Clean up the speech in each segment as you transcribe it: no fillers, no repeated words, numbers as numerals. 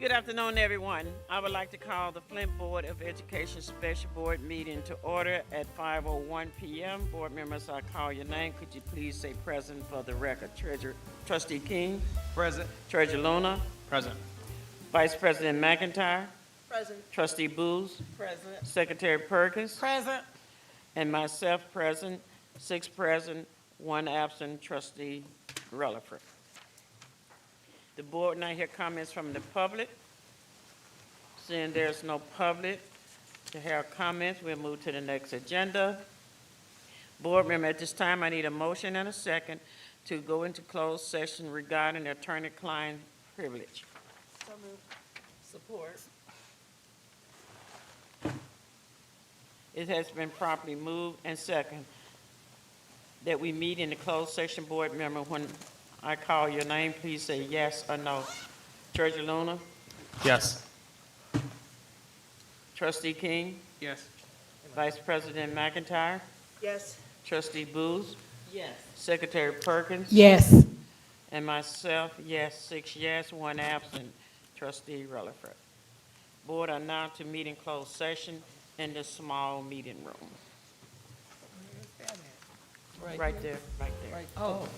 Good afternoon, everyone. I would like to call the Flint Board of Education Special Board meeting to order at 5:01 p.m. Board members, I call your name. Could you please say present for the record? Trustee King? Present. Treasurer Luna? Present. Vice President McIntyre? Present. Trustee Booz? Present. Secretary Perkins? Present. And myself present. 6 present, 1 absent. Trustee Rutherford. The board now hear comments from the public. Seeing there's no public to hear comments, we'll move to the next agenda. Board member, at this time, I need a motion and a second to go into closed session regarding attorney-client privilege. So moved. Support. It has been properly moved and second that we meet in the closed session. Board member, when I call your name, please say yes or no. Treasurer Luna? Yes. Trustee King? Yes. Vice President McIntyre? Yes. Trustee Booz? Yes. Secretary Perkins? Yes. And myself, yes. 6 yes, 1 absent. Trustee Rutherford. Board are now to meet in closed session in the small meeting room. Where's that at? Right there, right there. Right. Oh.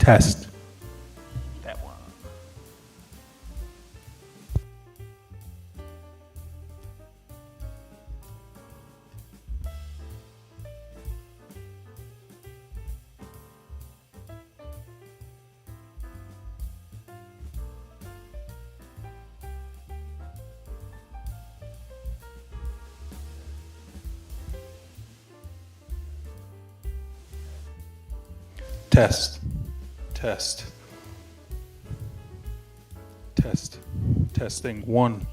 Test. That one. Test. Test. Test. Testing. 1.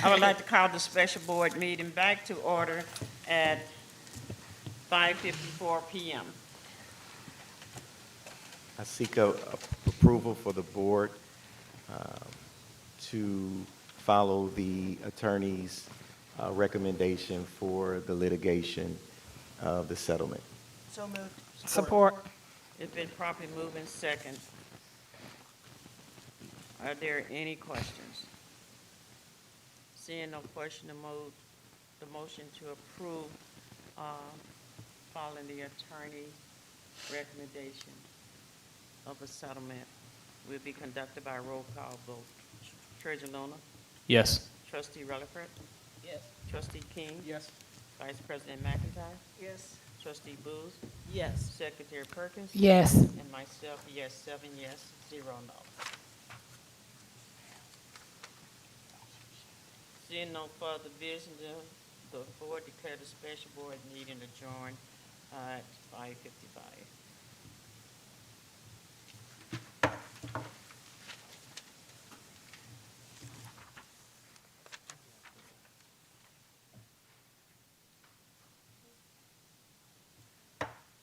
I would like to call the special board meeting back to order at 5:54 PM. I seek approval for the board to follow the attorney's recommendation for the litigation of the settlement. So moved. Support. It's been properly moved in second. Are there any questions? Seeing no question, the motion to approve, following the attorney recommendation of a settlement will be conducted by roll call vote. Treasurer Luna, Yes. Trustee Rutherford, Yes. Trustee King, Yes. Vice President McIntyre, Yes. Trustee Booz, Yes. Secretary Perkins, Yes. and myself, yes, 7 yes, 0 no. Seeing no further business, the board declare the special board meeting adjourned at 5:55.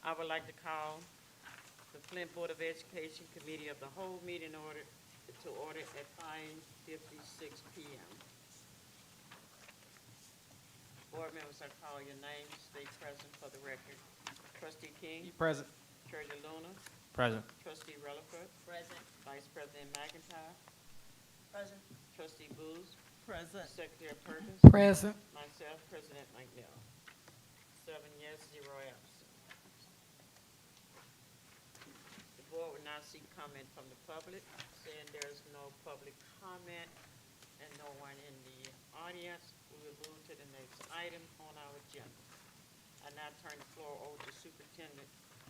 I would like to call the Flint Board of Education Committee of the whole meeting to order at 5:56 PM. Board members, I call your name, stay present for the record. Trustee King, Present. Treasurer Luna, Present. Trustee Rutherford, Present. Vice President McIntyre, Present. Trustee Booz, Present. Secretary Perkins, Present. myself, President McNeil. 7 yes, 0 absent. The board will now seek comment from the public. Seeing there's no public comment and no one in the audience, we will move to the next item on our agenda. I now turn the floor over to Superintendent,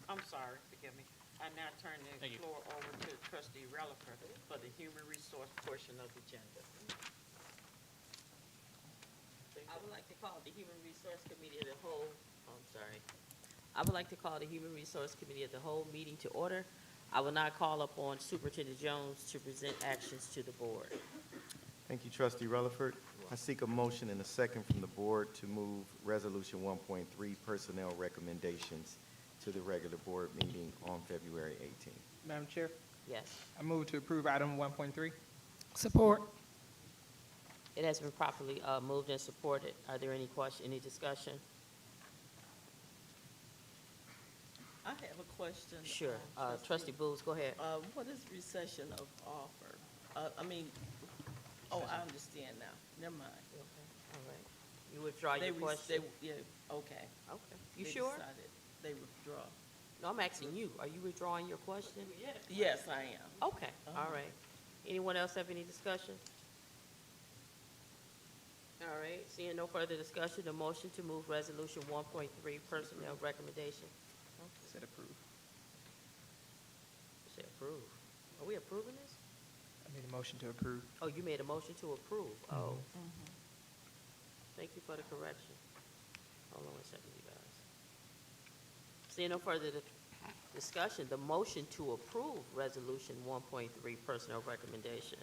I'm sorry, forgive me. I now turn the Thank you. floor over to Trustee Rutherford for the human resource portion of the agenda. I would like to call the Human Resource Committee of the whole, I would like to call the Human Resource Committee of the whole meeting to order. I will now call upon Superintendent Jones to present actions to the board. Thank you, Trustee Rutherford. I seek a motion and a second from the board to move Resolution 1.3 personnel recommendations to the regular board meeting on February 18th. Madam Chair, Yes, I move to approve item 1.3. Support. it has been properly moved and supported. Are there any any discussion? I have a question. Sure. Trustee Booz, go ahead. What is recession of offer? I understand now. Never mind. All right. You withdraw your They question? yeah, okay. Okay. You They sure? decided They withdraw. No, I'm asking you. Are you withdrawing your question? Yes, I am. Okay, all right. Anyone else have any discussion? All right, seeing no further discussion, the motion to move resolution 1.3 personnel recommendation. Said approve. Say approve. Are we approving this? I made a motion to approve. Oh, you made a motion to approve. Oh. Thank you for the correction. Hold on a second, you guys. Seeing no further discussion, the motion to approve resolution 1.3 personnel recommendation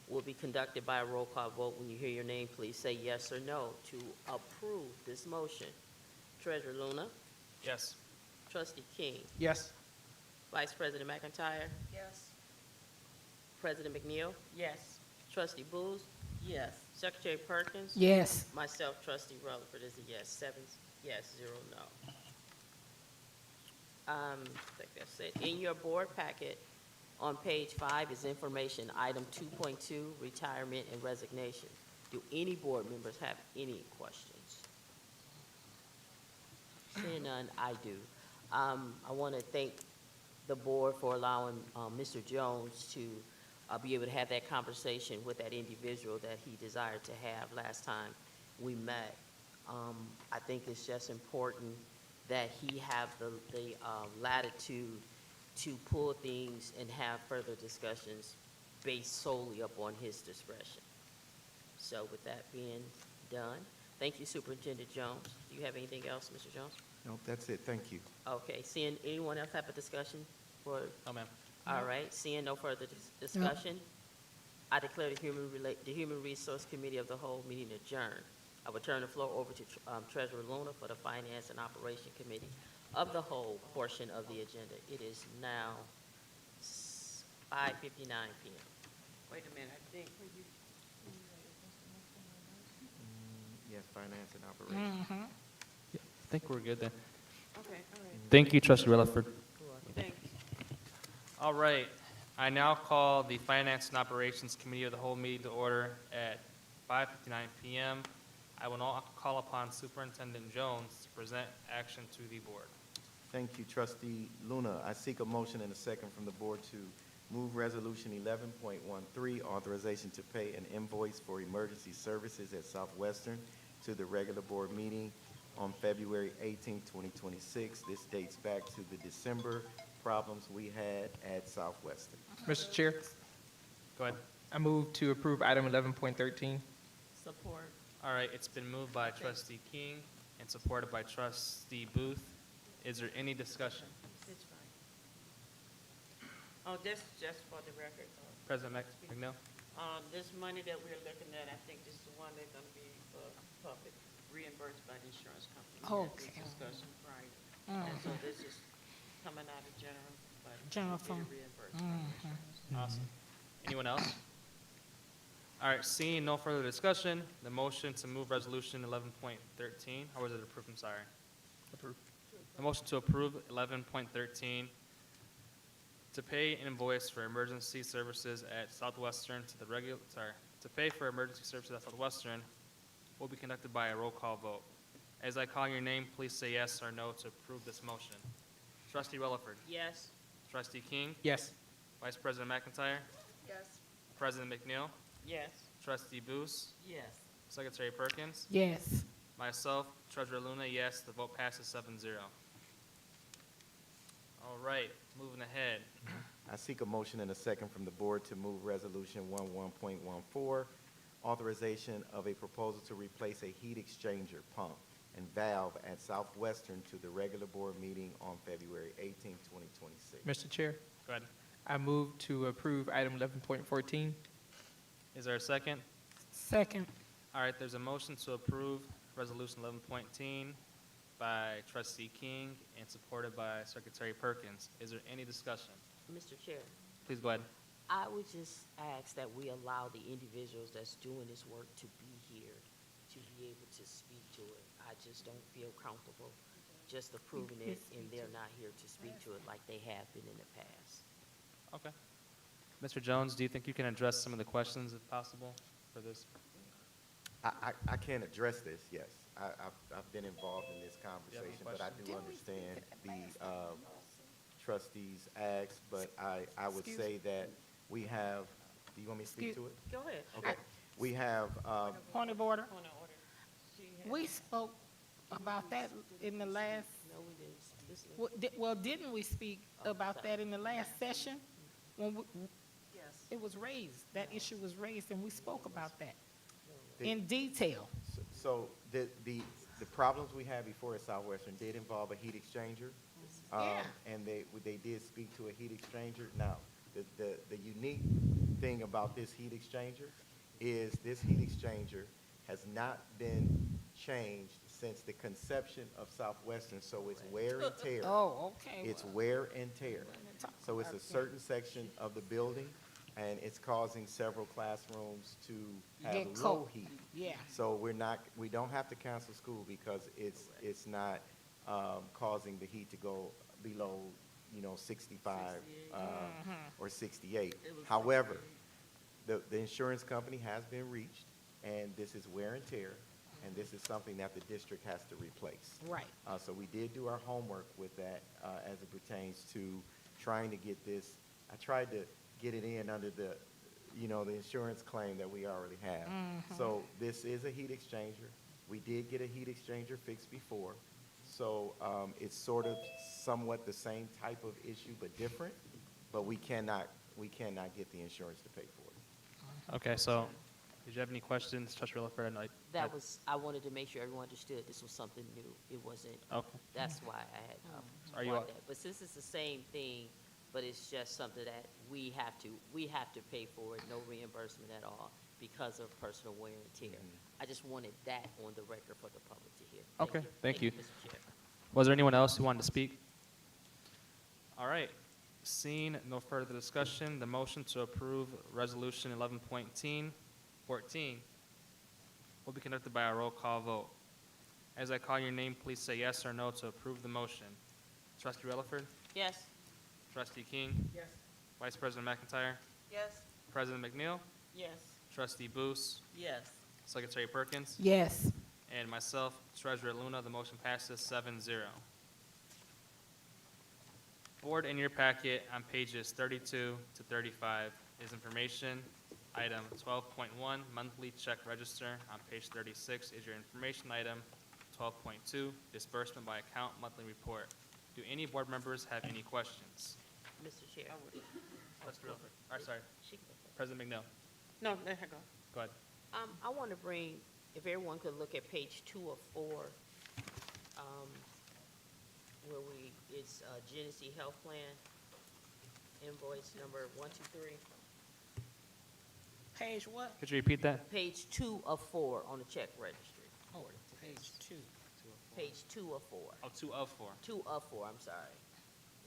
will be conducted by a roll call vote. When you hear your name, please say yes or no to approve this motion. Treasurer Luna, Yes. Trustee King, Yes. Vice President McIntyre, Yes. President McNeil, Yes. Trustee Booz, Yes. Secretary Perkins, Yes. myself, Trustee Rutherford, is a yes. 7 yes, 0 no. I think that's it. In your board packet, on page 5 is information, item 2.2, retirement and resignation. Do any board members have any questions? Seeing none, I do. I want to thank the board for allowing Mr. Jones to be able to have that conversation with that individual that he desired to have last time we met. I think it's just important that he have the latitude to pull things and have further discussions based solely upon his discretion. So with that being done, thank you, Superintendent Jones. Do you have anything else, Mr. Jones? Nope, that's it. Thank you. Okay, seeing anyone else have a discussion for, No, ma'am. all right, seeing no further discussion, I declare the Human Resource Committee of the Whole meeting adjourned. I will turn the floor over to Treasurer Luna for the Finance and Operation Committee of the Whole portion of the agenda. It is now 5:59 p.m. Wait a minute, I think, Yes, finance and operations. I think we're good then. okay, all right, Thank you, Trustee Rutherford. thanks. All right, I now call the Finance and Operations Committee of the Whole meeting to order at 5:59 p.m. I will now call upon Superintendent Jones to present action to the board. Thank you, Trustee Luna. I seek a motion and a second from the board to move Resolution 11.13, authorization to pay an invoice for emergency services at Southwestern to the regular board meeting on February 18, 2026. This dates back to the December problems we had at Southwestern. Mr. Chair, Go ahead. I move to approve item 11.13. Support. All right, it's been moved by Trustee King and supported by Trustee Booth. Is there any discussion? It's fine. Oh, this is just for the record. President McNeil? This money that we're looking at, I think this is the one that's gonna be for public, reimbursed by the insurance company. We had Okay. this discussion Friday. And so this is coming out of general, but General we get fund. it reimbursed by the insurance. Awesome. Anyone else? All right, seeing no further discussion, the motion to move Resolution 11.13, or was it approved? I'm sorry. Approved. The motion to approve 11.13 to pay invoice for emergency services at Southwestern to the to pay for emergency services at Southwestern will be conducted by a roll call vote. As I call your name, please say yes or no to approve this motion. Trustee Rutherford. Yes. Trustee King. Yes. Vice President McIntyre. Yes. President McNeil. Yes, Trustee Booth. Yes. Secretary Perkins. Yes. Myself, Treasurer Luna, yes. The vote passes 7-0. All right, moving ahead. I seek a motion and a second from the board to move Resolution 11.14, authorization of a proposal to replace a heat exchanger pump and valve at Southwestern to the regular board meeting on February 18, 2026. Mr. Chair, Go ahead. I move to approve item 11.14. Is there a second? Second. All right, there's a motion to approve Resolution 11.14 by Trustee King and supported by Secretary Perkins. Is there any discussion? Mr. Chair, Please go ahead. I would just ask that we allow the individuals that's doing this work to be here, to be able to speak to it. I just don't feel comfortable just approving it and they're not here to speak to it like they have been in the past. Okay. Mr. Jones, do you think you can address some of the questions if possible for this? I can address this, yes. I've been involved in this conversation, but I do questions? understand the trustees' ask, but I would say that we have, do you want me to speak to it? Go ahead. Okay. We have, Point of order. point of order. She had- We spoke about that in the last, No, we didn't. well, didn't we speak about that in the last session? When Yes. it was raised, that issue was raised and we spoke about that The- in detail. so the problems we had before at Southwestern did involve a heat exchanger. Yeah. And they did speak to a heat exchanger. Now, the unique thing about this heat exchanger is this heat exchanger has not been changed since the conception of Southwestern, so it's wear and tear. Oh, okay. It's well, wear and tear. talk So it's about a that. certain section of the building, and it's causing several classrooms to have Get low cold. heat. Yeah. So we don't have to cancel school because it's not causing the heat to go below, 65 or 68. However, the insurance company has been reached, and this is wear and tear, and this is something that the district has to replace. Right. So we did do our homework with that as it pertains to trying to get this. I tried to get it in under the insurance claim that we already have. So this is a heat exchanger. We did get a heat exchanger fixed before. So it's sort of somewhat the same type of issue, but different. But we cannot get the insurance to pay for it. Okay, so did you have any questions, Trustee Rutherford? I wanted to make sure everyone understood this was something new. It wasn't, Okay. that's why I had Are you brought all- that. But since it's the same thing, but it's just something that we have to pay for it, no reimbursement at all because of personal wear and tear. I just wanted that on the record for the public to hear. Okay, thank you. Mr. Chair. Was there anyone else who wanted to speak? All right. Seeing no further discussion, the motion to approve Resolution 11.14 will be conducted by a roll call vote. As I call your name, please say yes or no to approve the motion. Trustee Relaford? Yes. Trustee King? Yes. Vice President McIntyre? Yes. President McNeil? Yes. Trustee Booth? Yes. Secretary Perkins? Yes. And myself, Treasurer Luna. The motion passes 7-0. Board, in your packet on pages 32 to 35 is information. Item 12.1, monthly check register. On page 36 is your information item. 12.2, disbursement by account monthly report. Do any board members have any questions? Mr. Chair. Trustee Relaford. All right, sorry. She can go first. President McNeil. No, let her go. Go ahead. I want to bring, if everyone could look at page 2 of 4, where it's Genesee Health Plan, invoice number 123. Page what? Could you repeat that? Page 2 of 4 on the check registry. Oh, page 2. Page 2 of 4. Oh, 2 of 4. 2 of 4, I'm sorry.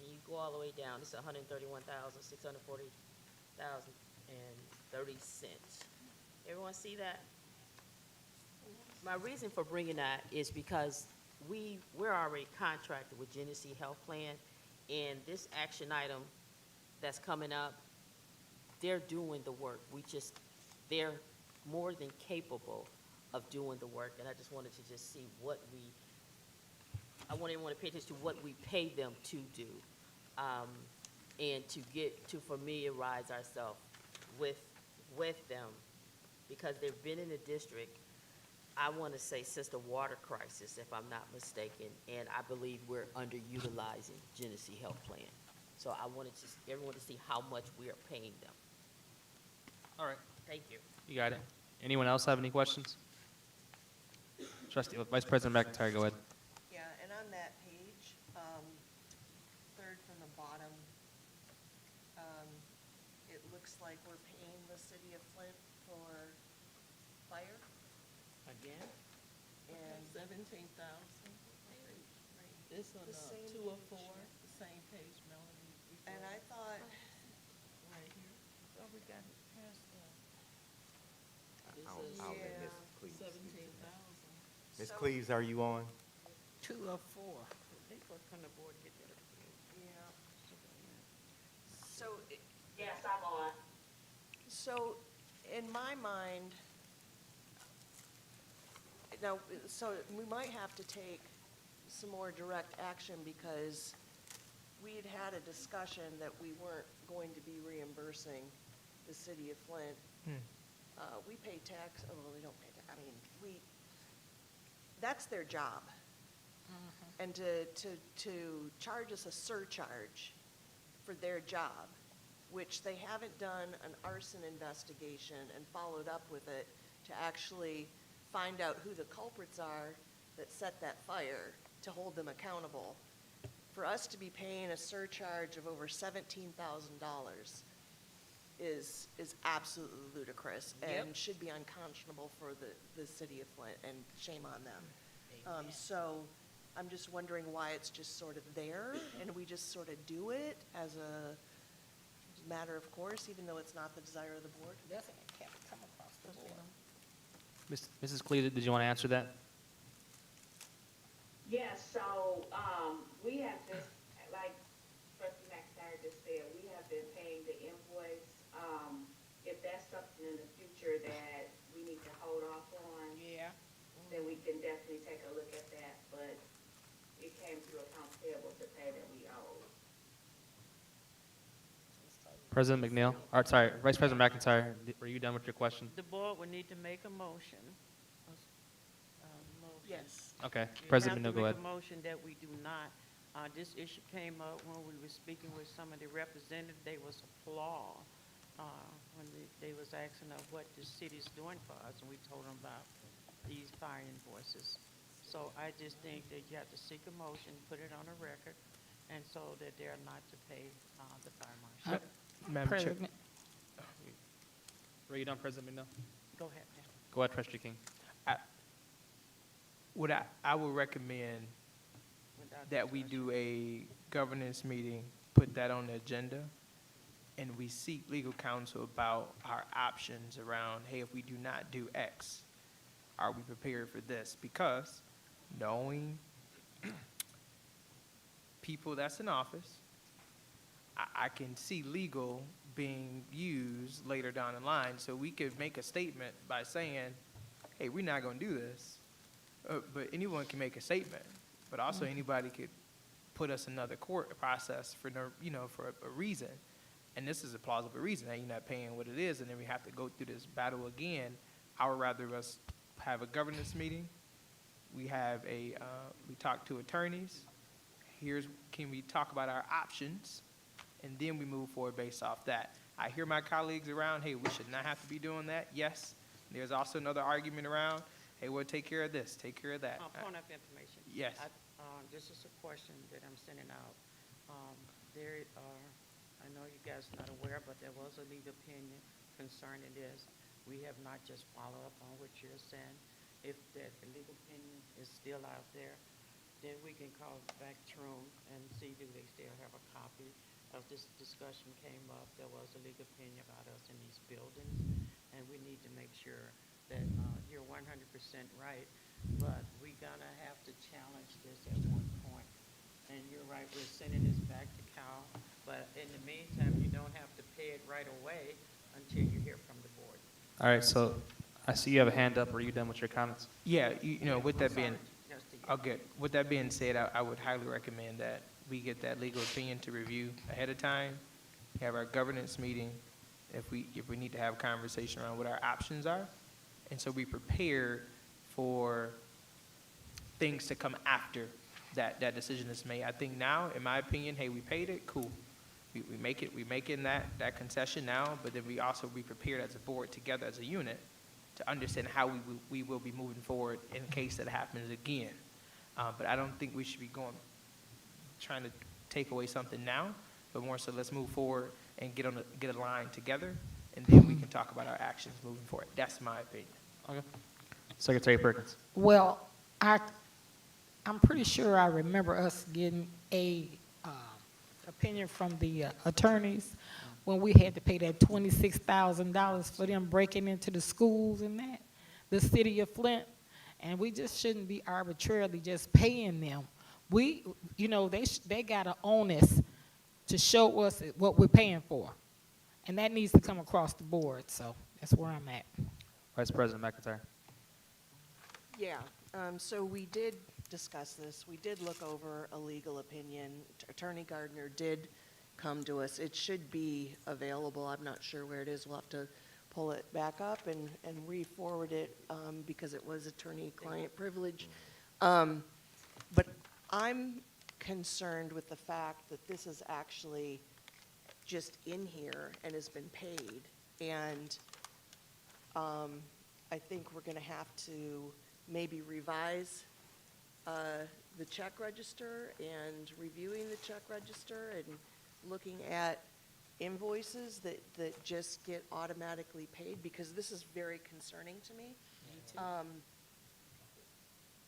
And you go all the way down, it's $131,640.30. Everyone see that? My reason for bringing that is because we're already contracted with Genesee Health Plan, and this action item that's coming up, they're doing the work. They're more than capable of doing the work, and I just wanted to just see I want everyone to pay attention to what we pay them to do, and to familiarize ourselves with them, because they've been in the district, I want to say, since the water crisis, if I'm not mistaken, and I believe we're underutilizing Genesee Health Plan. So I wanted everyone to see how much we are paying them. All right. Thank you. You got it. Anyone else have any questions? Trustee, Vice President McIntyre, go ahead. Yeah, and on that page, third from the bottom, it looks like we're paying the city of Flint for fire Again? and 17,000. It's on The same 2 of 4, page. the same page, Melanie. and I thought, Right here. Oh, we got it past that. I'll let Yeah. Ms. Cleaves. 17,000. Ms. So- Cleaves, are you on? 2 of 4. They put from the board get that. yeah. So, Yes, I'm on. so in my mind, now, so we might have to take some more direct action because we had a discussion that we weren't going to be reimbursing the city of Flint. We pay tax, oh, well, we don't pay tax, that's their job. And to charge us a surcharge for their job, which they haven't done an arson investigation and followed up with it to actually find out who the culprits are that set that fire, to hold them accountable. For us to be paying a surcharge of over $17,000 is absolutely ludicrous and should be unconscionable for the city of Flint, and shame on them. So I'm just wondering why it's just sort of there, and we just sort of do it as a matter of course, even though it's not the desire of the board. That's can't come across the board. Mrs. Cleaves, did you want to answer that? Yes, so, we have been, like Trustee McIntyre just said, we have been paying the invoice. If that's something in the future that we need to hold off on, Yeah. then we can definitely take a look at that, but it came through accounts payable to pay that we owe. President McNeil, or sorry, Vice President McIntyre, were you done with your question? The board would need to make a motion. Yes. Okay, You President have McNeil, to go make ahead. a motion that we do not, this issue came up when we were speaking with some of the representatives. They was appalled, when they was asking us what the city's doing for us, and we told them about these fire invoices. So I just think that you have to seek a motion, put it on a record, and so that they're not to pay the fire marshal. Madam Chair, President, Were you done, President McNeil? Go ahead, Pam. Go ahead, Trustee King. what I would recommend Without that we discussion. do a governance meeting, put that on the agenda, and we seek legal counsel about our options around, hey, if we do not do X, are we prepared for this? Because knowing people that's in office, I can see legal being used later down the line. So we could make a statement by saying, hey, we're not going to do this. But anyone can make a statement. But also anybody could put us in another court process for no, for a reason. And this is a plausible reason that you're not paying what it is, and then we have to go through this battle again. I would rather us have a governance meeting. We have we talk to attorneys. Can we talk about our options? And then we move forward based off that. I hear my colleagues around, hey, we should not have to be doing that. Yes. There's also another argument around, hey, we'll take care of this, take care of that. Point of information. Yes. This is a question that I'm sending out. There are, I know you guys are not aware, but there was a legal opinion concerning this. We have not just followed up on what you're saying. If that legal opinion is still out there, then we can call back Troon and see do they still have a copy of this discussion came up. There was a legal opinion about us in these buildings, and we need to make sure that you're 100% right, but we're gonna have to challenge this at one point. And you're right, we're sending this back to Cal, but in the meantime, you don't have to pay it right away until you hear from the board. All right, so I see you have a hand up. Are you done with your comments? Yeah, with that being, Sorry, Trustee. okay, with that being said, I would highly recommend that we get that legal opinion to review ahead of time, have our governance meeting, if we need to have a conversation around what our options are, and so be prepared for things to come after that decision is made. I think now, in my opinion, hey, we paid it, cool. We make it that concession now, but then we also be prepared as a board together as a unit to understand how we will be moving forward in case that happens again. But I don't think we should be trying to take away something now, but more so let's move forward and get a line together, and then we can talk about our actions moving forward. That's my opinion. Okay. Secretary Perkins. well, I'm pretty sure I remember us getting a opinion from the attorneys when we had to pay that $26,000 for them breaking into the schools and that, the city of Flint, and we just shouldn't be arbitrarily just paying them. They gotta own us to show us what we're paying for, and that needs to come across the board. So that's where I'm at. Vice President McIntyre. Yeah, so we did discuss this. We did look over a legal opinion. Attorney Gardner did come to us. It should be available. I'm not sure where it is. We'll have to pull it back up and re-forward it because it was attorney-client privilege. But I'm concerned with the fact that this is actually just in here and has been paid. And I think we're going to have to maybe revise the check register and reviewing the check register and looking at invoices that just get automatically paid, because this is very concerning to me.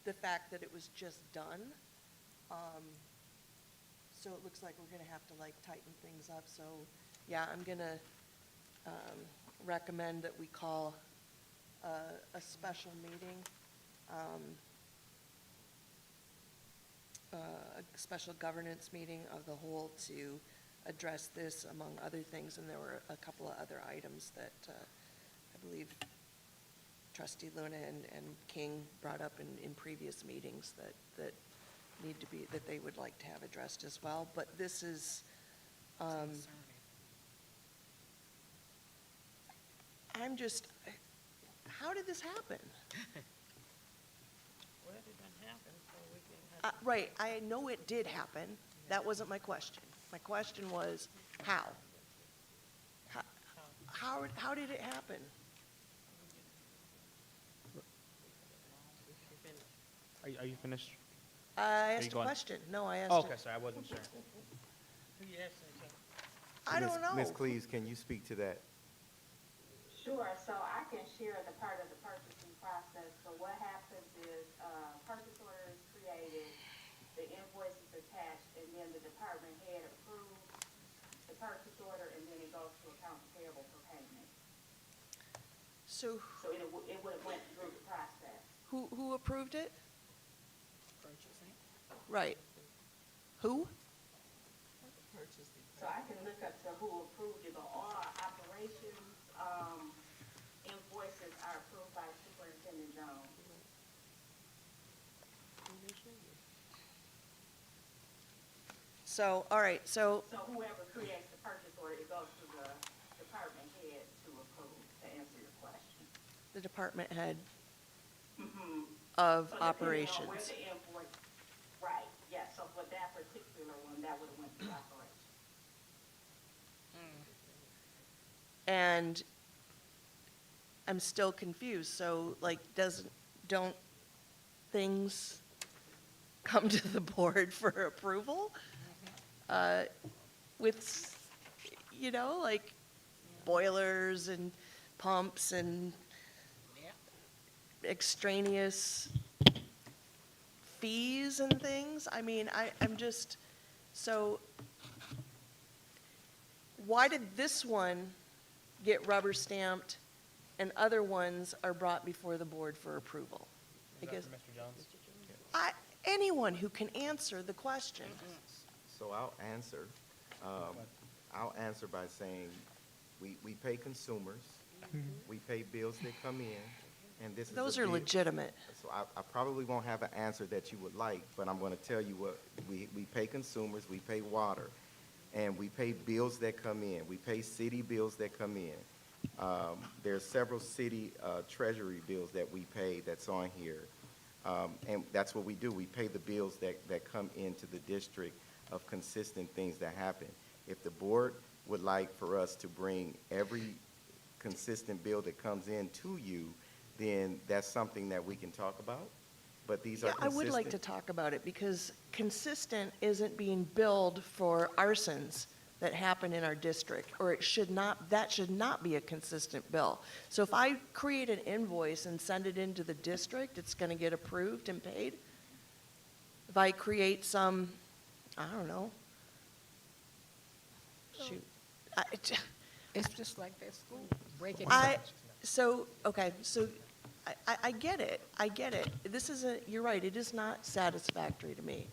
The fact that it was just done. So it looks like we're going to have to tighten things up. So yeah, I'm going to recommend that we call a special meeting, a special governance meeting of the whole to address this, among other things. And there were a couple of other items that I believe Trustee Luna and King brought up in previous meetings that need to be, that they would like to have addressed as well. But this is, I'm just, how did this happen? Well, it didn't happen, so we can have. Right, I know it did happen. That wasn't my question. My question was, how? How did it happen? Are you finished? I you asked a going- question. No, I asked Oh, it. okay, sorry, I wasn't sure. I don't know. Ms. Cleaves, can you speak to that? Sure, so I can share the part of the purchasing process. So what happens is, purchase order is created, the invoice is attached, and then the department head approves the purchase order, and then it goes to accounts payable for payment. So So it would have went through the process. who approved it? Right. Who? So I can look up to who approved it, but all operations, invoices are approved by Superintendent Jones. So, all right, so, So whoever creates the purchase order, it goes to the department head to approve, to answer your question. the department head Mhm. of So depending on where operations. the invoice, right, yeah, so for that particular one, that would have went through operations. And I'm still confused. So, like, don't things come to the board for approval? With, like boilers and pumps and extraneous fees and things? I mean, I'm just, so why did this one get rubber stamped and other ones are brought before the board for approval? I Is that guess, for Mr. Jones? anyone who can answer the question. So I'll answer. I'll answer by saying, we pay consumers, we pay bills that come in, and this is a Those are bill- legitimate. So I probably won't have an answer that you would like, but I'm going to tell you what, we pay consumers, we pay water, and we pay bills that come in. We pay city bills that come in. There's several city treasury bills that we pay that's on here. And that's what we do. We pay the bills that come into the district of consistent things that happen. If the board would like for us to bring every consistent bill that comes in to you, then that's something that we can talk about. But these are Yeah, I consistent. would like to talk about it because consistent isn't being billed for arsons that happen in our district, or that should not be a consistent bill. So if I create an invoice and send it into the district, it's gonna get approved and paid? If I create some, I don't know, shoot, It's just like that school, breaking. okay, so I get it, This isn't, you're right, it is not satisfactory to me.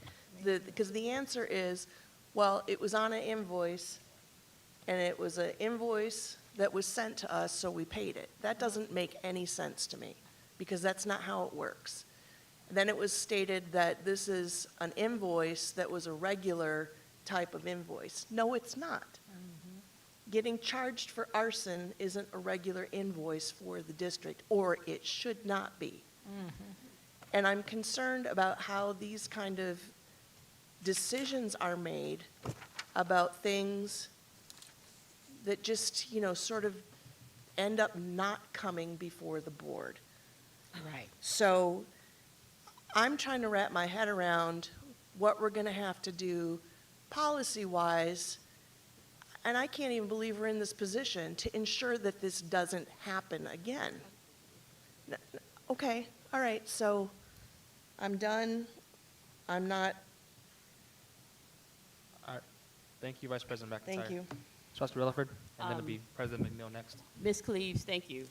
Because the answer is, well, it was on an invoice, and it was an invoice that was sent to us, so we paid it. That doesn't make any sense to me, because that's not how it works. Then it was stated that this is an invoice that was a regular type of invoice. No, it's not. Getting charged for arson isn't a regular invoice for the district, or it should not be. And I'm concerned about how these kind of decisions are made about things that just, sort of end up not coming before the board. Right. So I'm trying to wrap my head around what we're going to have to do policy-wise, and I can't even believe we're in this position to ensure that this doesn't happen again. Okay, all right, so I'm done. I'm not, All right. Thank you, Vice President McIntyre. thank you. Trustee Rutherford, and then it'll be President McNeil next. Ms. Cleaves, thank you.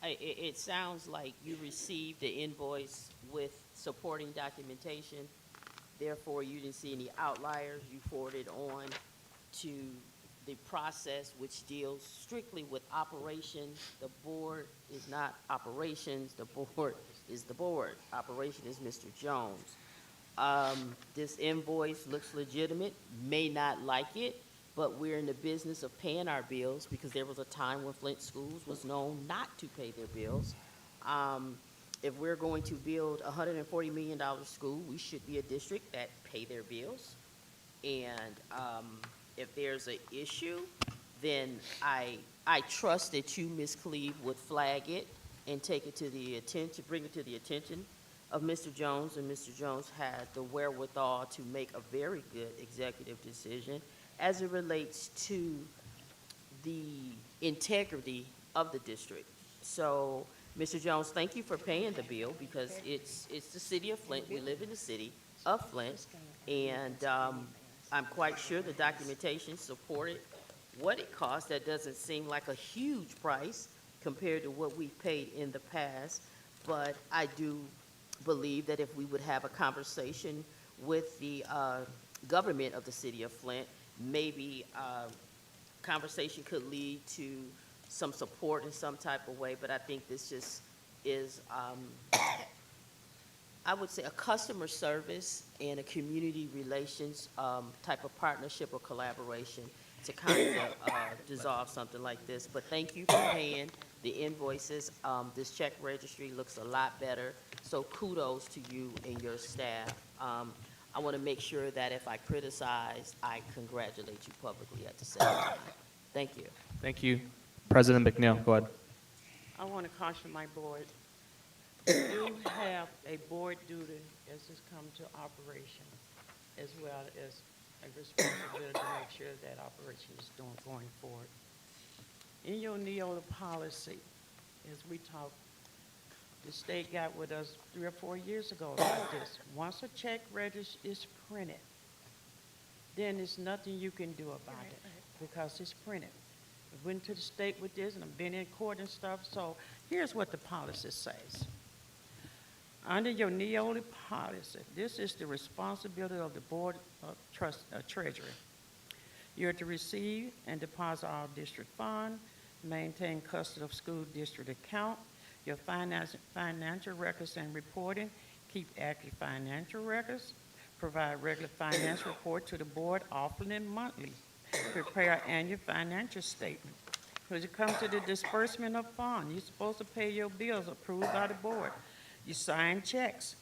It sounds like you received the invoice with supporting documentation. Therefore, you didn't see any outliers. You forwarded on to the process which deals strictly with operations. The board is not operations. The board is the board. Operation is Mr. Jones. This invoice looks legitimate, may not like it, but we're in the business of paying our bills because there was a time when Flint Schools was known not to pay their bills. If we're going to build a $140 million school, we should be a district that pay their bills. And if there's an issue, then I trust that you, Ms. Cleave, would flag it and take it to the attention, bring it to the attention of Mr. Jones, and Mr. Jones had the wherewithal to make a very good executive decision as it relates to the integrity of the district. So, Mr. Jones, thank you for paying the bill, because it's the city of Flint. We live in the city of Flint, and I'm quite sure the documentation supported what it cost. That doesn't seem like a huge price compared to what we paid in the past, but I do believe that if we would have a conversation with the government of the city of Flint, maybe conversation could lead to some support in some type of way, but I think this just is, I would say, a customer service and a community relations type of partnership or collaboration to kind of dissolve something like this. But thank you for paying the invoices. This check registry looks a lot better, so kudos to you and your staff. I want to make sure that if I criticize, I congratulate you publicly at the same time. Thank you. Thank you. President McNeil, go ahead. I want to caution my board. We do have a board duty as this comes to operation, as well as a responsibility to make sure that operation is going forward. In your Neola policy, as we talked, the state got with us 3 or 4 years ago about this. Once a check register is printed, then there's nothing you can do about it because it's printed. I went to the state with this, and I've been in court and stuff, so here's what the policy says. Under your Neola policy, this is the responsibility of the Board of Treasury. You're to receive and deposit all district funds, maintain custody of school district account, your financial records and reporting, keep accurate financial records, provide regular finance report to the board often and monthly, prepare annual financial statement. When it comes to the disbursement of funds, you're supposed to pay your bills approved by the board. You sign checks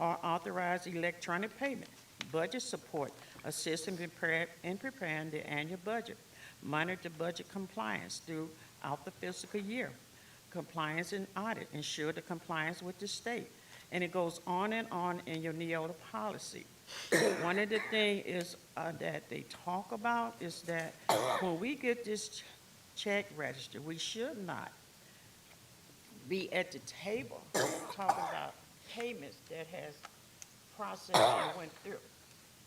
or authorize electronic payment, budget support, assist in preparing the annual budget, monitor budget compliance throughout the fiscal year, compliance and audit, ensure the compliance with the state. And it goes on in your Neola policy. One of the things is that they talk about is that when we get this check register, we should not be at the table talking about payments that has processed and went through.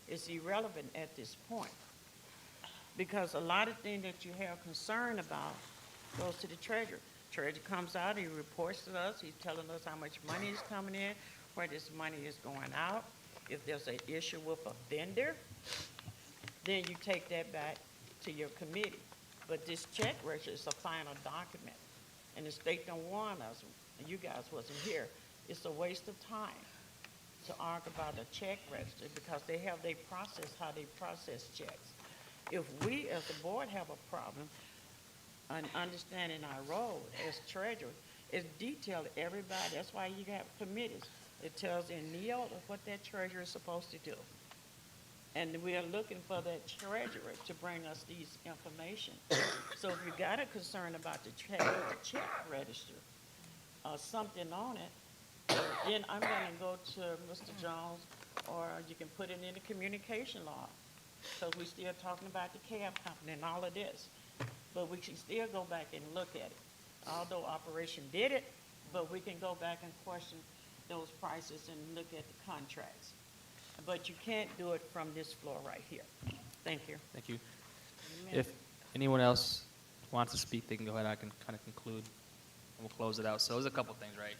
It's irrelevant at this point because a lot of things that you have concern about goes to the treasurer. Treasurer comes out, he reports to us, he's telling us how much money is coming in, where this money is going out. If there's an issue with a vendor, then you take that back to your committee. But this check register is a final document. And the state don't want us, and you guys wasn't here. It's a waste of time to argue about a check register because they have their process, how they process checks. If we as the board have a problem on understanding our role as treasurer, it's detailed to everybody. That's why you have committees. It tells in Neola what that treasurer is supposed to do. And we are looking for that treasurer to bring us these information. So if you got a concern about the check register or something on it, then I'm gonna go to Mr. Jones, or you can put it in the communication law. So we still talking about the cab company and all of this. But we can still go back and look at it. Although Operation did it, but we can go back and question those prices and look at the contracts. But you can't do it from this floor right here. Thank you. Thank you. If anyone else wants to speak, they can go ahead. I can kind of conclude, and we'll close it out. So there's a couple things, right?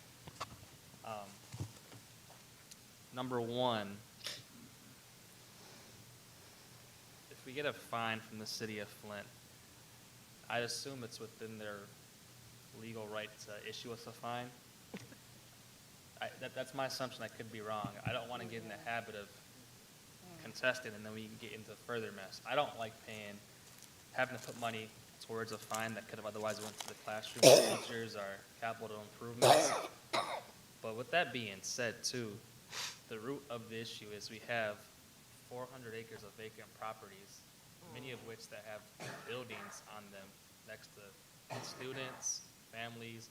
Number one, if we get a fine from the city of Flint, I'd assume it's within their legal right to issue us a fine. That's my assumption. I could be wrong. I don't want to get in the habit of contesting and then we can get into further mess. I don't like having to put money towards a fine that could have otherwise went to the classroom teachers or capital improvements. But with that being said, too, the root of the issue is we have 400 acres of vacant properties, many of which that have buildings on them next to students, families,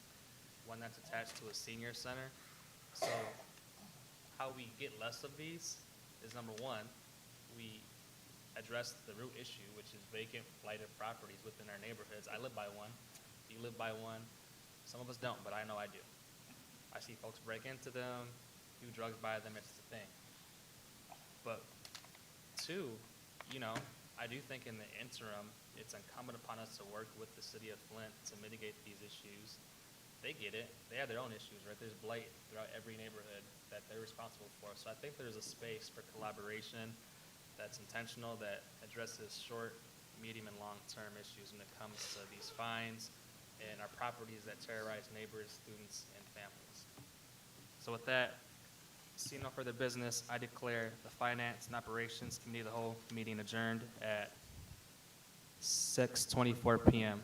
one that's attached to a senior center. So how we get less of these is, number one, we address the root issue, which is vacant, blighted properties within our neighborhoods. I live by one. You live by one. Some of us don't, but I know I do. I see folks break into them, do drugs by them. It's the thing. But two, I do think in the interim, it's incumbent upon us to work with the city of Flint to mitigate these issues. They get it. They have their own issues, right? There's blight throughout every neighborhood that they're responsible for. So I think there's a space for collaboration that's intentional, that addresses short, medium, and long-term issues when it comes to these fines and our properties that terrorize neighbors, students, and families. So with that, seeing no further business, I declare the Finance and Operations Committee of the Whole meeting adjourned at 6:24 p.m.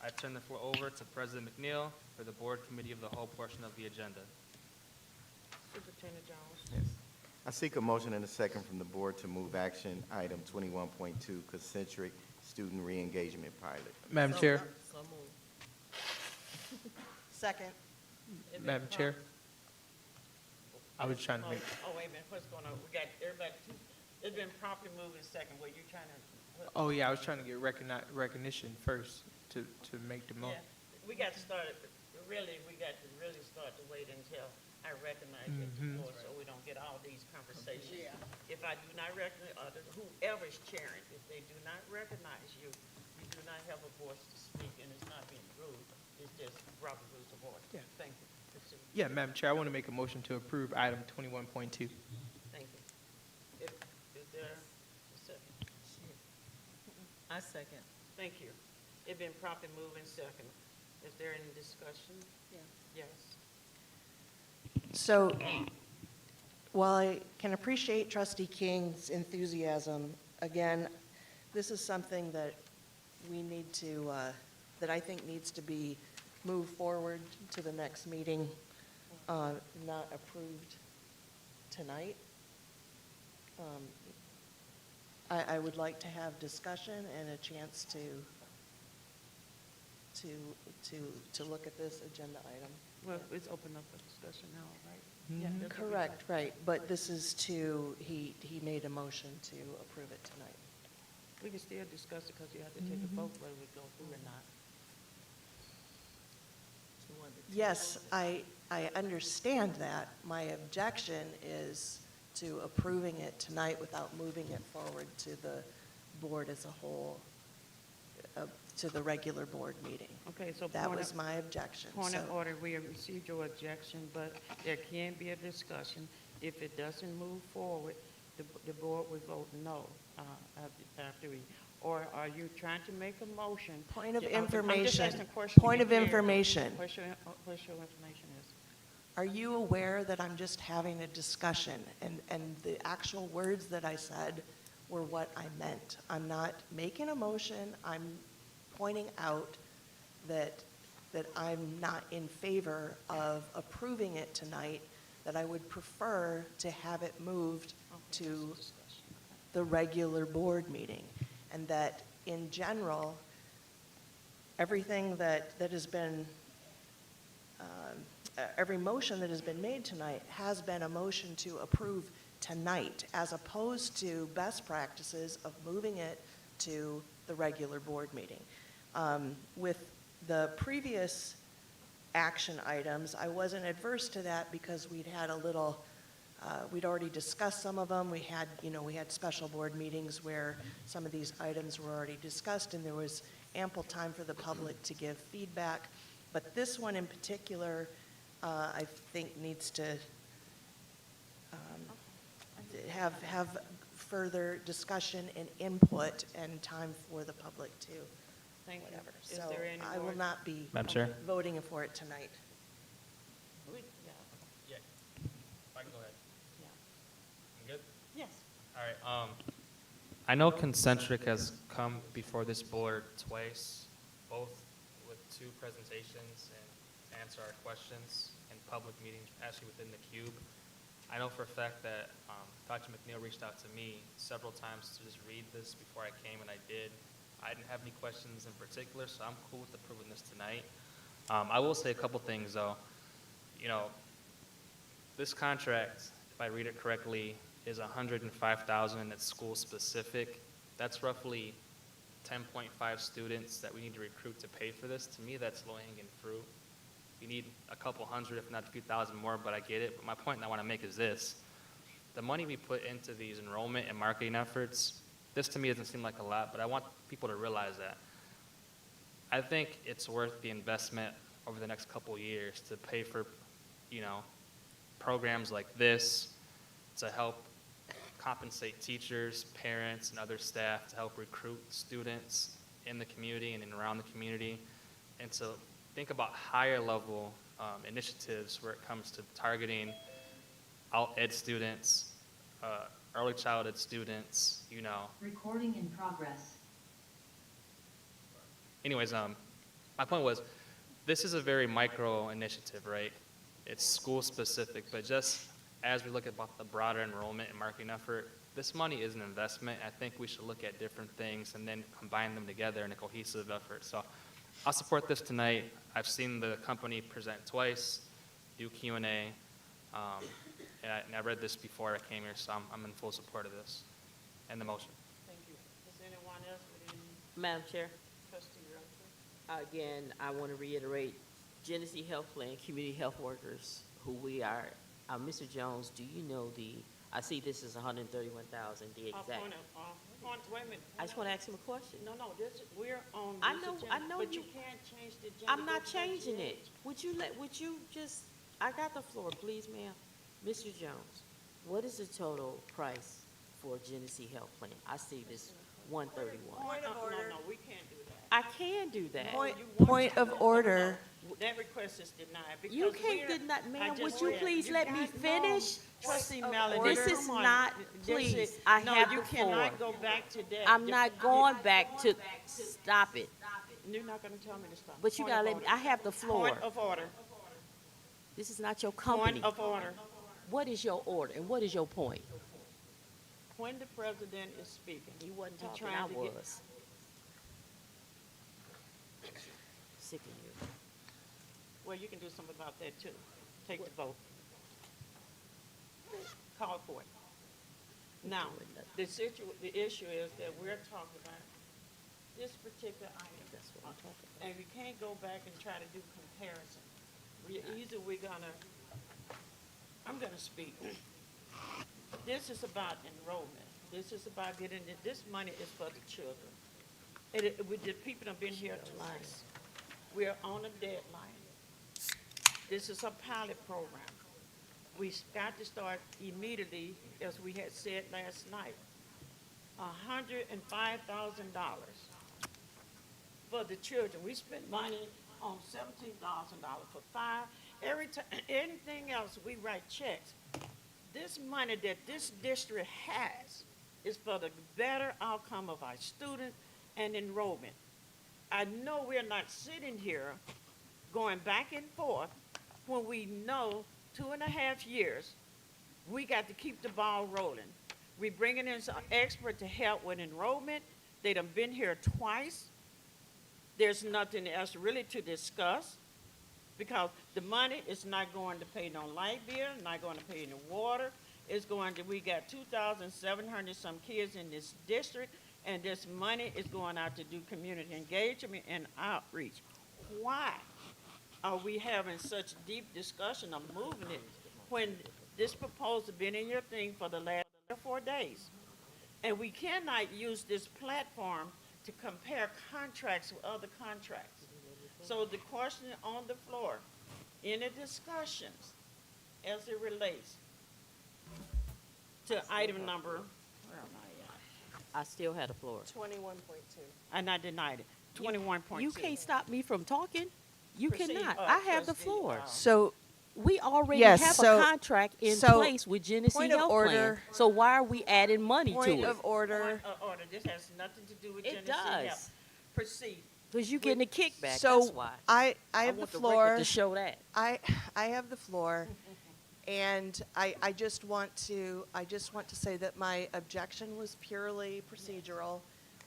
I turn the floor over to President McNeil for the Board Committee of the Whole portion of the agenda. Superintendent Jones. Yes. I seek a motion and a second from the board to move action item 21.2, Concentric Student Reengagement Pilot. Madam Chair, So moved. Second. Madam Chair, I was trying to make, Oh, wait a minute, what's going on? We got everybody, it's been properly moved in second. Were you trying to? oh yeah, I was trying to get recognition first to make the motion. Yeah, we got to start, really, we got to really start to wait until I recognize you at the floor, so we don't get all these conversations. Yeah. If I do not recognize, whoever's chairing, if they do not recognize you, you do not have a voice to speak, and it's not being rude, it's just proper rules of order. Yeah. Thank you. Proceed. Yeah, Madam Chair, I want to make a motion to approve item 21.2. Thank you. Is there a second? I second. Thank you. It's been properly moved in second. Is there any discussion? Yeah. Yes. So, while I can appreciate Trustee King's enthusiasm, again, this is something that we need to, that I think needs to be moved forward to the next meeting, not approved tonight. I would like to have discussion and a chance to look at this agenda item. Well, it's open up for discussion now, right? Mhm. Yeah, that's what we Correct, got. right, but this is he made a motion to approve it tonight. We can still discuss it because you have to take a vote whether we go through or not. Yes, I understand that. My objection is to approving it tonight without moving it forward to the board as a whole, to the regular board meeting. Okay, so That point was of, my objection. point of So- order, we have received your objection, but there can be a discussion. If it doesn't move forward, the board would vote no after we, or are you trying to make a motion? Point of I'm just information. asking a question to Point be of clear. information. What's your information is? Are you aware that I'm just having a discussion, and the actual words that I said were what I meant? I'm not making a motion, I'm pointing out that I'm not in favor of approving it tonight, that I would prefer to have it moved to the regular board meeting, and that in general, everything that has been, every motion that has been made tonight has been a motion to approve tonight, as opposed to best practices of moving it to the regular board meeting. With the previous action items, I wasn't adverse to that because we'd had a little, we'd already discussed some of them. We had special board meetings where some of these items were already discussed, and there was ample time for the public to give feedback. But this one in particular, I think needs to have further discussion and input and time for the public to Thank you. whatever. Is So there any I will more? not be Madam Chair? voting for it tonight. Yeah, Yeah. I can go ahead. yeah. You good? Yes. All right, I know Concentric has come before this board twice, both with 2 presentations and to answer our questions in public meetings, actually within the cube. I know for a fact that Dr. McNeil reached out to me several times to just read this before I came, and I did. I didn't have any questions in particular, so I'm cool with approving this tonight. I will say a couple things, though. This contract, if I read it correctly, is $105,000 and it's school-specific. That's roughly 10.5 students that we need to recruit to pay for this. To me, that's low-hanging fruit. We need a couple hundred, if not a few thousand more, but I get it. But my point I want to make is this. The money we put into these enrollment and marketing efforts, this to me doesn't seem like a lot, but I want people to realize that. I think it's worth the investment over the next couple years to pay for, programs like this to help compensate teachers, parents, and other staff to help recruit students in the community and around the community, and to think about higher level initiatives where it comes to targeting alt ed students, early childhood students, Recording in progress. Anyways, my point was, this is a very micro initiative, right? It's school specific, but just as we look at the broader enrollment and marketing effort, this money is an investment. I think we should look at different things and then combine them together in a cohesive effort. So I'll support this tonight. I've seen the company present twice, do Q&A, and I read this before I came here, so I'm in full support of this and the motion. Thank you. Is there anyone else with any Madam Chair, trustee Rutherford? again, I want to reiterate, Genesee Health Plan, community health workers, who we are. Mr. Jones, do you know I see this is 131,000, the exact. Wait a minute. I just want to ask him a question. No, we're on I this know- agenda, I know but you you- can't change the agenda. I'm not before changing you- it. Would you just, I got the floor, please, ma'am. Mr. Jones, what is the total price for Genesee Health Plan? I see this 131. Point of order. No, we can't do that. I can do that. Point of order. That request is denied because You can't we're- deny, I ma'am, just would you said, please let me got- no, finish? Trustee Point of Melody, order. This is come on. not, This please, is- I have No, you the floor. cannot go back to that. I'm not going back to, stop it. You're not gonna tell me to stop. But you Point gotta of let me, order. I have the floor. Point of order. This is not your company. Point of order. What is your order and what is your point? When the president is speaking, He wasn't you're talking, trying I to get- was. Sick of you. Well, you can do something about that too. Take the vote. Call for it. Now, the issue is that we're talking about this particular item. That's what I'm talking about. And we can't go back and try to do comparison. I'm gonna speak. This is about enrollment. This is about this money is for the children. The people have been here twice. We're on a deadline. This is a pilot program. We've got to start immediately, as we had said last night. $105,000 for the children. We spent money on $17,000 for 5. Every time, anything else, we write checks. This money that this district has is for the better outcome of our students and enrollment. I know we're not sitting here going back and forth when we know 2.5 years, we got to keep the ball rolling. We bringing in some expert to help with enrollment. They done been here twice. There's nothing else really to discuss because the money is not going to pay no light bill, not going to pay no water. It's going to, we got 2,700 some kids in this district, and this money is going out to do community engagement and outreach. Why are we having such deep discussion of moving it when this proposal been in your thing for the last 4 days? And we cannot use this platform to compare contracts with other contracts. So the question on the floor, any discussions as it relates to item number, where am I at? I still had the floor. 21.2. And I denied it, 21.2. You can't stop me from talking. You Proceed, cannot. I have the trustee, floor. So, We already Yes, have so- a contract in so, place with Genesee point of Health Plan. order. So why are we adding money to point it? of order. Order, this has nothing to do with It Genesee Health. does. Proceed. Because you getting a kickback, that's So, why. I have the want the floor. record to show that. I have the floor, and I just want to say that my objection was purely procedural.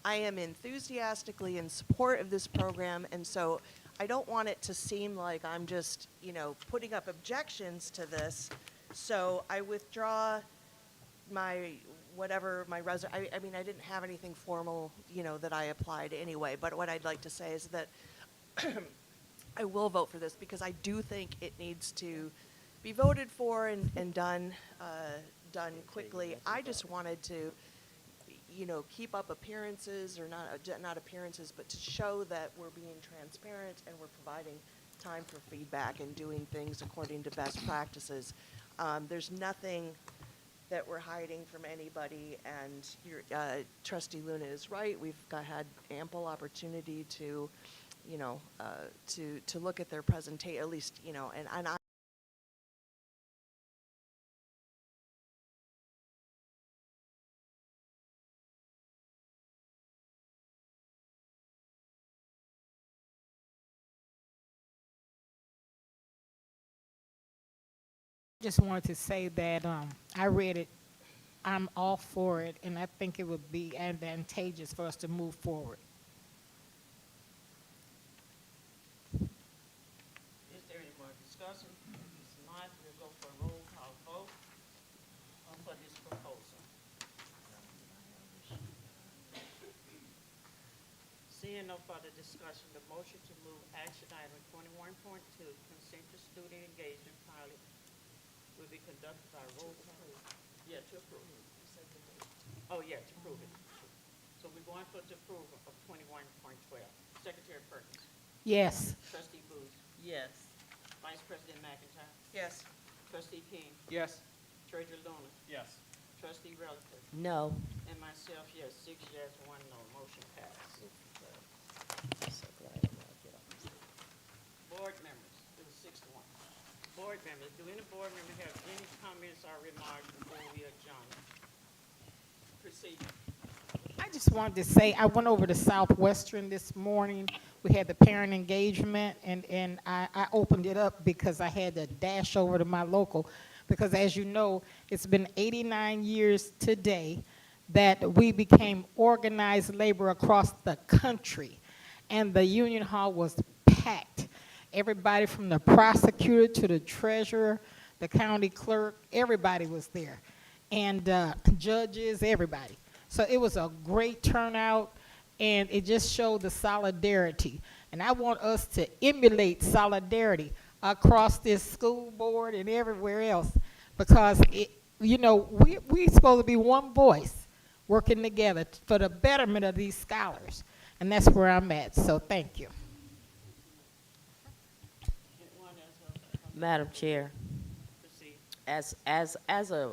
I am enthusiastically in support of this program, and so I don't want it to seem like I'm just, putting up objections to this. So I withdraw my, whatever, I mean, I didn't have anything formal, that I applied anyway, but what I'd like to say is that I will vote for this because I do think it needs to be voted for and done quickly. I just wanted to, keep up appearances, or not appearances, but to show that we're being transparent and we're providing time for feedback and doing things according to best practices. There's nothing that we're hiding from anybody, and Trustee Luna is right. We've had ample opportunity to, to look at their presentation, at least, and I Just wanted to say that I read it. I'm all for it, and I think it would be advantageous for us to move forward. Is there any more discussion? If not, we'll go for a roll call vote for this proposal. Seeing no further discussion, the motion to move action item 21.2, Concentric student engagement pilot, will be conducted by roll call. Yeah, to approve. Oh, yeah, to approve it. So we're going for the approval of 21.12. Secretary Perkins. Yes. Trustee Booth. Yes. Vice President McIntyre. Yes. Trustee King. Yes. Treasurer Luna. Yes. Trustee Rutherford. No. And myself, yes, 6 yes, 1 no. Motion passed. So glad I'm not get off. Board members, it was 6 to 1. Board members, do any board member have any comments or remarks before we adjourn? Proceed. I just wanted to say, I went over to Southwestern this morning. We had the parent engagement, and I opened it up because I had to dash over to my local, because as you know, it's been 89 years today that we became organized labor across the country, and the Union Hall was packed. Everybody from the prosecutor to the treasurer, the county clerk, everybody was there, and judges, everybody. So it was a great turnout, and it just showed the solidarity. And I want us to emulate solidarity across this school board and everywhere else, because we're supposed to be one voice working together for the betterment of these scholars. And that's where I'm at, so thank you. Anyone else? Madam Chair, Proceed. as a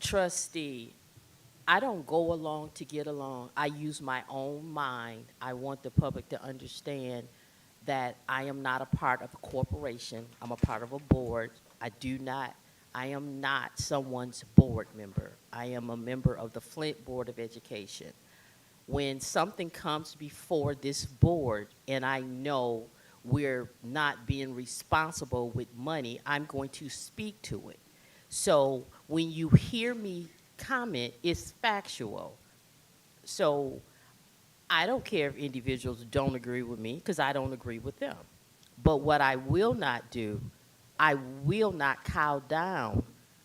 trustee, I don't go along to get along. I use my own mind. I want the public to understand that I am not a part of a corporation. I'm a part of a board. I am not someone's board member. I am a member of the Flint Board of Education. When something comes before this board and I know we're not being responsible with money, I'm going to speak to it. So when you hear me comment, it's factual. So I don't care if individuals don't agree with me, because I don't agree with them. But what I will not do, I will not cow down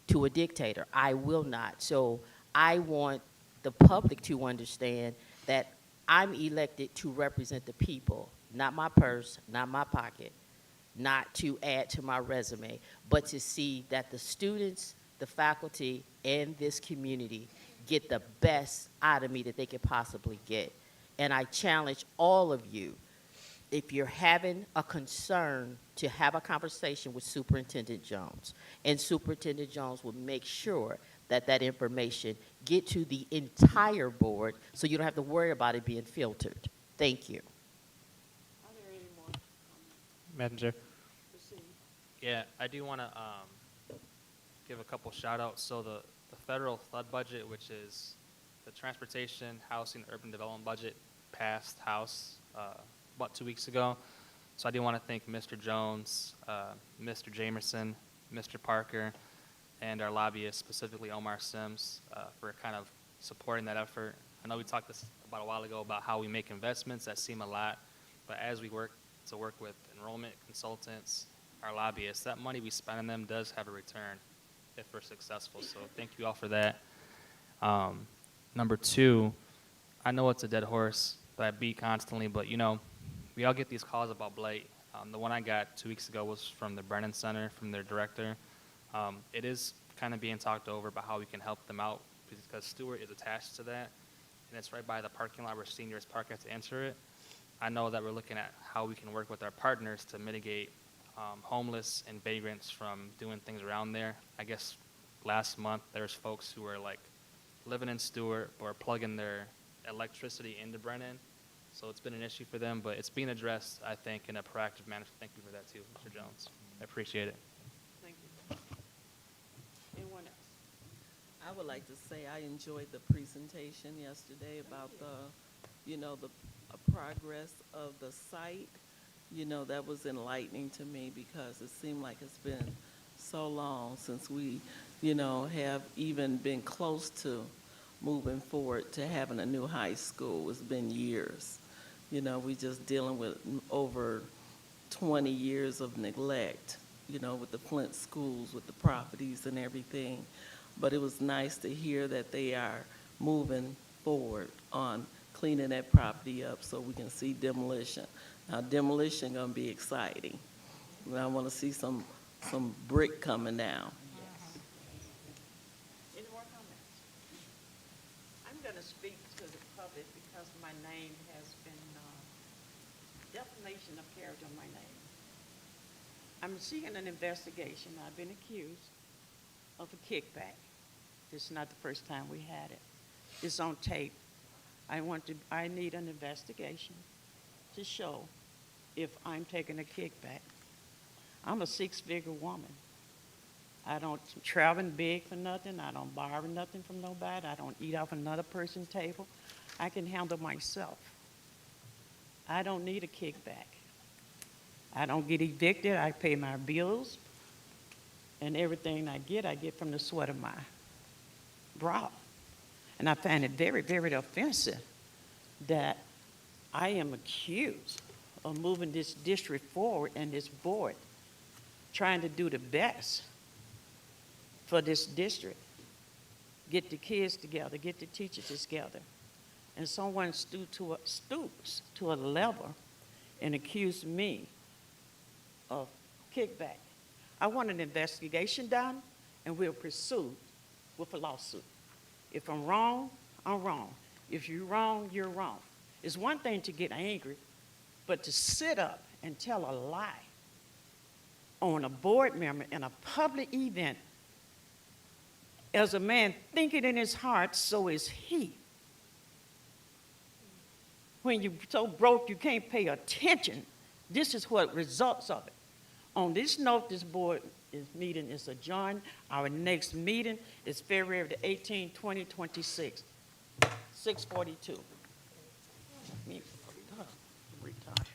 to a dictator. I will not. So I want the public to understand that I'm elected to represent the people, not my purse, not my pocket, not to add to my resume, but to see that the students, the faculty, and this community get the best out of me that they could possibly get. And I challenge all of you, if you're having a concern, to have a conversation with Superintendent Jones. And Superintendent Jones will make sure that that information get to the entire board, so you don't have to worry about it being filtered. Thank you. Are there any more? Madam Chair. Proceed. Yeah, I do want to give a couple shout outs. So the federal flood budget, which is the transportation, housing, urban development budget, passed House about 2 weeks ago. So I do want to thank Mr. Jones, Mr. Jamerson, Mr. Parker, and our lobbyists, specifically Omar Sims, for kind of supporting that effort. I know we talked this about a while ago about how we make investments that seem a lot, but as we work with enrollment consultants, our lobbyists, that money we spend on them does have a return. if we're successful. So thank you all for that. Number two, I know it's a dead horse that I beat constantly, but you know, we all get these calls about blight. The one I got 2 weeks ago was from the Brennan Center, from their director. It is kind of being talked over about how we can help them out because Stewart is attached to that, and it's right by the parking lot where seniors park at to enter it. I know that we're looking at how we can work with our partners to mitigate homeless and vagrants from doing things around there. I guess last month there's folks who were like living in Stewart or plugging their electricity into Brennan. So it's been an issue for them, but it's being addressed, I think, in a proactive manner. Thank you for that too, Mr. Jones. I appreciate it. Thank you. Anyone else? I would like to say I enjoyed the presentation yesterday about the progress of the site. You know, that was enlightening to me because it seemed like it's been so long since we, have even been close to moving forward to having a new high school. It's been years. We just dealing with over 20 years of neglect, with the Flint schools, with the properties and everything. But it was nice to hear that they are moving forward on cleaning that property up so we can see demolition. Now, demolition gonna be exciting. I want to see some brick coming down. Any more comments? I'm going to speak to the public because my name has been, defamation of character of my name. I'm seeking an investigation. I've been accused of a kickback. This is not the first time we had it. It's on tape. I need an investigation to show if I'm taking a kickback. I'm a six-figure woman. I don't travel big for nothing. I don't borrow nothing from nobody. I don't eat off another person's table. I can handle myself. I don't need a kickback. I don't get evicted. I pay my bills. And everything I get from the sweat of my brow. And I find it very, very offensive that I am accused of moving this district forward and this board trying to do the best for this district. Get the kids together, get the teachers together. And someone stoops to a level and accuse me of kickback. I want an investigation done, and we'll pursue with a lawsuit. If I'm wrong, I'm wrong. If you're wrong, you're wrong. It's one thing to get angry, but to sit up and tell a lie on a board member in a public event, as a man thinking in his heart, so is he. When you're so broke you can't pay attention, this is what results of it. On this note, this board meeting is adjourned. Our next meeting is February the 18th, 2026, 6:42. Me, retard.